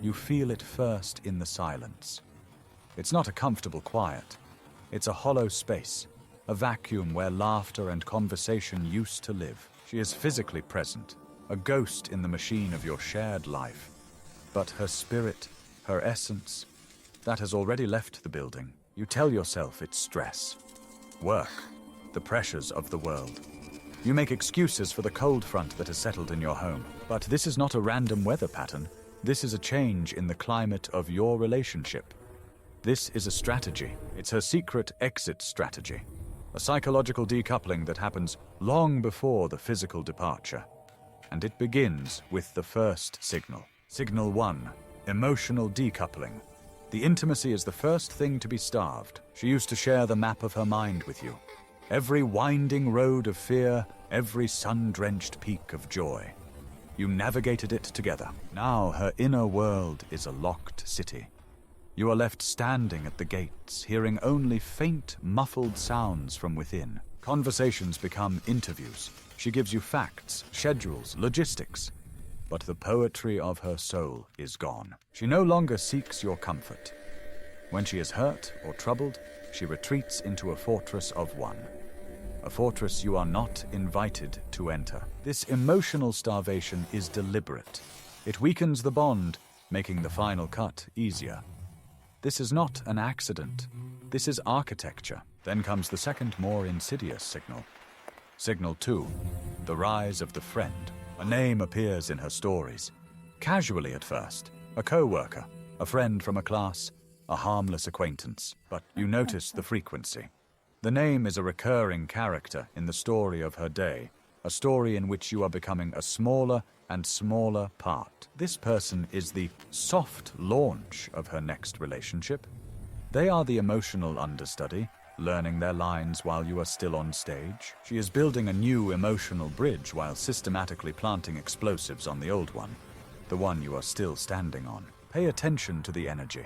you feel it first in the silence. It's not a comfortable quiet. It's a hollow space, a vacuum where laughter and conversation used to live. She is physically present, a ghost in the machine of your shared life. But her spirit, her essence, that has already left the building. You tell yourself it's stress, work, the pressures of the world. You make excuses for the cold front that has settled in your home. But this is not a random weather pattern. This is a change in the climate of your relationship. This is a strategy. It's her secret exit strategy. A psychological decoupling that happens long before the physical departure. And it begins with the first signal. Signal 1, emotional decoupling. The intimacy is the first thing to be starved. She used to share the map of her mind with you. Every winding road of fear, every sun-drenched peak of joy. You navigated it together. Now her inner world is a locked city. You are left standing at the gates, hearing only faint, muffled sounds from within. Conversations become interviews. She gives you facts, schedules, logistics. But the poetry of her soul is gone. She no longer seeks your comfort. When she is hurt or troubled, she retreats into a fortress of one. A fortress you are not invited to enter. This emotional starvation is deliberate. It weakens the bond, making the final cut easier. This is not an accident. This is architecture. Then comes the second, more insidious signal. Signal 2, the rise of the friend. A name appears in her stories. Casually at first, a co-worker, a friend from a class, a harmless acquaintance. But you notice the frequency. The name is a recurring character in the story of her day, a story in which you are becoming a smaller and smaller part. This person is the soft launch of her next relationship. They are the emotional understudy, learning their lines while you are still on stage. She is building a new emotional bridge while systematically planting explosives on the old one, the one you are still standing on. Pay attention to the energy.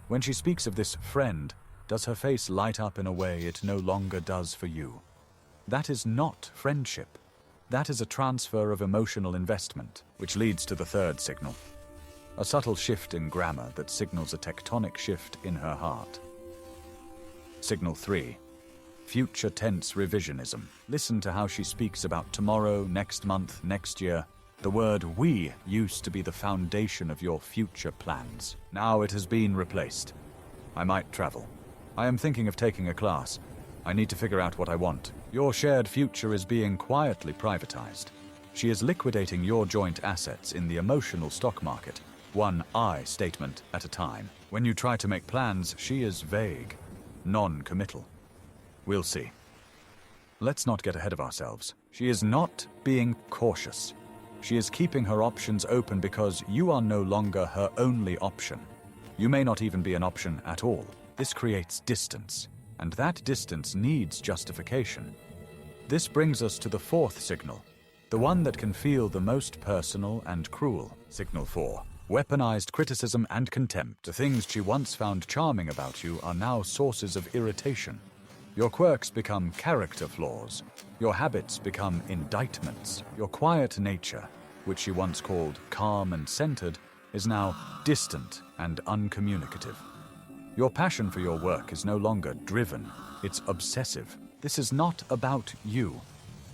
When she speaks of this friend, does her face light up in a way it no longer does for you? That is not friendship. That is a transfer of emotional investment, which leads to the third signal. A subtle shift in grammar that signals a tectonic shift in her heart. Signal 3. Future tense revisionism. Listen to how she speaks about tomorrow, next month, next year. The word "we" used to be the foundation of your future plans. Now it has been replaced. I might travel. I am thinking of taking a class. I need to figure out what I want. Your shared future is being quietly privatized. She is liquidating your joint assets in the emotional stock market, one I statement at a time. When you try to make plans, she is vague, non-committal. We'll see. Let's not get ahead of ourselves. She is not being cautious. She is keeping her options open because you are no longer her only option. You may not even be an option at all. This creates distance, and that distance needs justification. This brings us to the fourth signal, the one that can feel the most personal and cruel. Signal 4. Weaponized criticism and contempt. The things she once found charming about you are now sources of irritation. Your quirks become character flaws. Your habits become indictments. Your quiet nature, which she once called calm and centered, is now distant and uncommunicative. Your passion for your work is no longer driven, it's obsessive. This is not about you.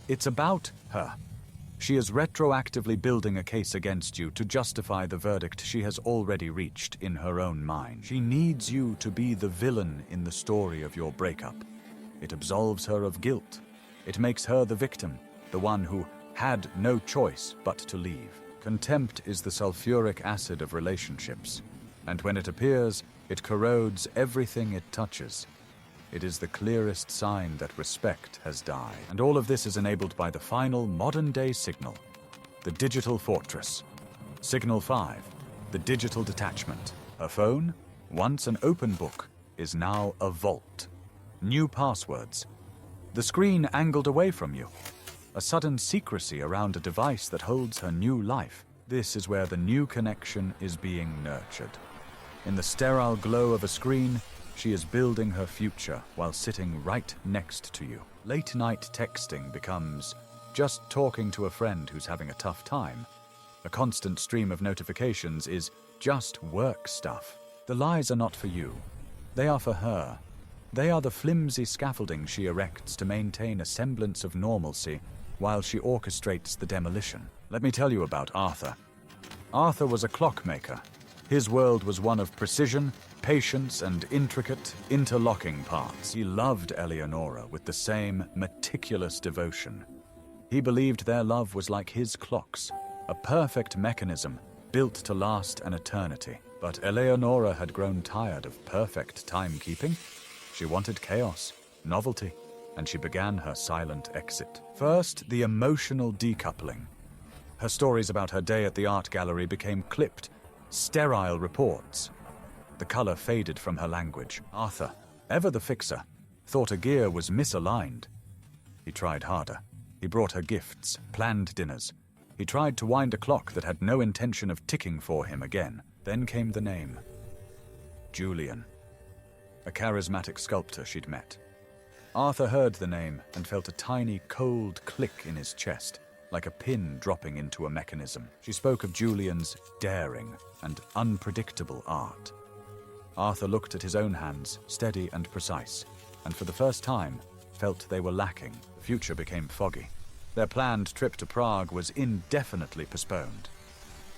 It's about her. She is retroactively building a case against you to justify the verdict she has already reached in her own mind. She needs you to be the villain in the story of your breakup. It absolves her of guilt. It makes her the victim, the one who had no choice but to leave. Contempt is the sulfuric acid of relationships, and when it appears, it corrodes everything it touches. It is the clearest sign that respect has died. And all of this is enabled by the final modern-day signal, the digital fortress. Signal 5, the digital detachment. Her phone, once an open book, is now a vault. New passwords. The screen angled away from you. A sudden secrecy around a device that holds her new life. This is where the new connection is being nurtured. In the sterile glow of a screen, she is building her future while sitting right next to you. Late-night texting becomes just talking to a friend who's having a tough time. A constant stream of notifications is just work stuff. The lies are not for you. They are for her. They are the flimsy scaffolding she erects to maintain a semblance of normalcy while she orchestrates the demolition. Let me tell you about Arthur. Arthur was a clockmaker. His world was one of precision, patience, and intricate, interlocking parts. He loved Eleonora with the same meticulous devotion. He believed their love was like his clocks, a perfect mechanism built to last an eternity. But Eleonora had grown tired of perfect timekeeping. She wanted chaos, novelty, and she began her silent exit. First, the emotional decoupling. Her stories about her day at the art gallery became clipped, sterile reports. The color faded from her language. Arthur, ever the fixer, thought a gear was misaligned. He tried harder. He brought her gifts, planned dinners. He tried to wind a clock that had no intention of ticking for him again. Then came the name. Julian. A charismatic sculptor she'd met. Arthur heard the name and felt a tiny, cold click in his chest, like a pin dropping into a mechanism. She spoke of Julian's daring and unpredictable art. Arthur looked at his own hands, steady and precise, and for the first time felt they were lacking. The future became foggy. Their planned trip to Prague was indefinitely postponed.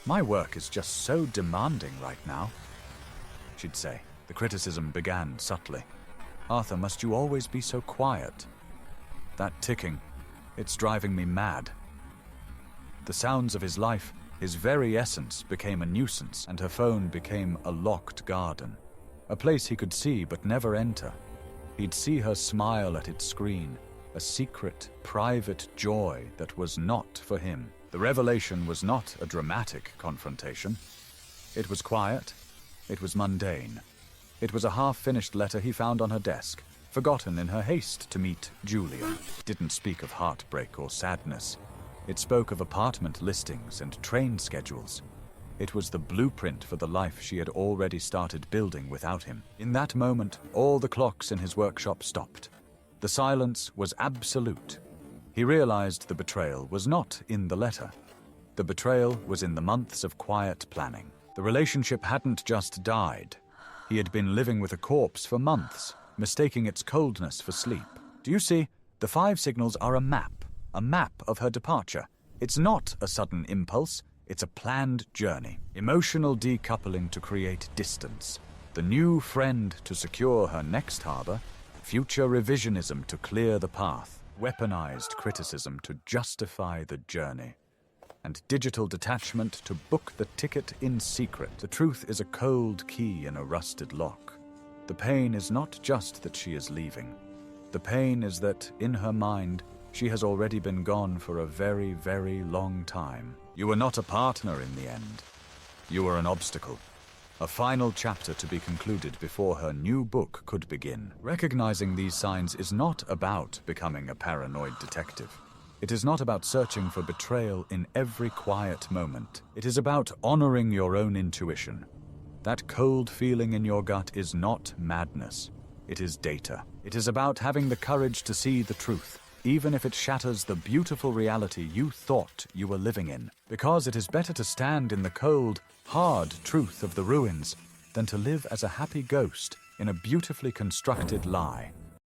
"My work is just so demanding right now," she'd say. The criticism began subtly. "Arthur, must you always be so quiet? That ticking, it's driving me mad." The sounds of his life, his very essence, became a nuisance, and her phone became a locked garden, a place he could see but never enter. He'd see her smile at its screen, a secret, private joy that was not for him. The revelation was not a dramatic confrontation. It was quiet. It was mundane. It was a half-finished letter he found on her desk, forgotten in her haste to meet Julian. It didn't speak of heartbreak or sadness. It spoke of apartment listings and train schedules. It was the blueprint for the life she had already started building without him. In that moment, all the clocks in his workshop stopped. The silence was absolute. He realized the betrayal was not in the letter. The betrayal was in the months of quiet planning. The relationship hadn't just died. He had been living with a corpse for months, mistaking its coldness for sleep. Do you see? The 5 signals are a map of her departure. It's not a sudden impulse. It's a planned journey. Emotional decoupling to create distance. The new friend to secure her next harbor. Future revisionism to clear the path. Weaponized criticism to justify the journey. And digital detachment to book the ticket in secret. The truth is a cold key in a rusted lock. The pain is not just that she is leaving. The pain is that, in her mind, she has already been gone for a very, very long time. You were not a partner in the end. You were an obstacle. A final chapter to be concluded before her new book could begin. Recognizing these signs is not about becoming a paranoid detective. It is not about searching for betrayal in every quiet moment. It is about honoring your own intuition. That cold feeling in your gut is not madness. It is data. It is about having the courage to see the truth, even if it shatters the beautiful reality you thought you were living in. Because it is better to stand in the cold, hard truth of the ruins than to live as a happy ghost in a beautifully constructed lie.